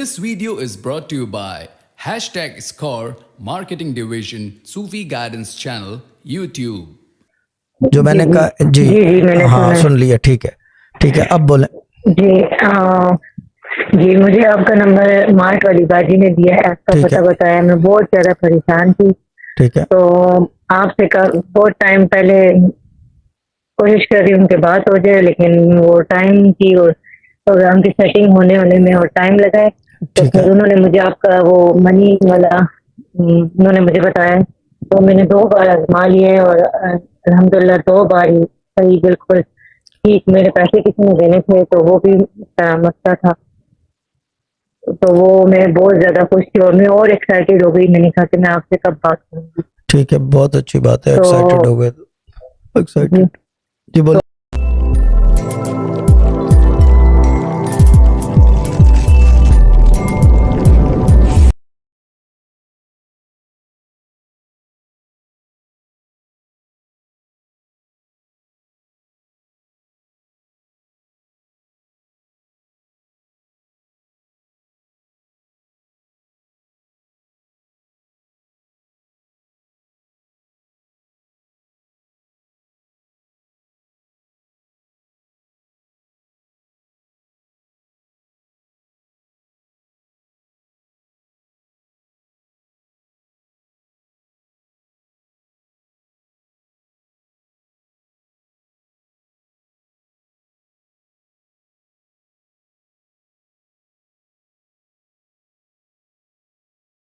This video is brought to you by #Score Marketing Division Sufi Guidance Channel YouTube। जो मैंने कहा जी जी मैंने हाँ सुन लिया। ठीक है अब बोले जी। जी मुझे आपका नंबर मार्ट वाली बाजी ने दिया है, आपका ठीक पता है। बताया। मैं बहुत ज्यादा परेशान थी, ठीक है तो आपसे बहुत टाइम पहले कोशिश कर रही हूँ उनके बात हो जाए, लेकिन वो टाइम की और प्रोग्राम की सेटिंग होने में और टाइम लगा है। तो ठीक है फिर उन्होंने मुझे आपका वो मनी वाला उन्होंने मुझे बताया, तो मैंने 2 बार आजमा लिए और अल्हम्दुलिल्लाह 2 बार ही सही बिल्कुल ठीक। मेरे पैसे किसी ने देने थे तो वो भी मसला था, तो वो मैं बहुत ज्यादा खुश थी और मैं और एक्साइटेड हो गई। मैंने कहा कि मैं आपसे कब बात करूंगी। ठीक है बहुत अच्छी बात है। तो एक्साइटेड हो गए तो एक्साइटेड जी बोले।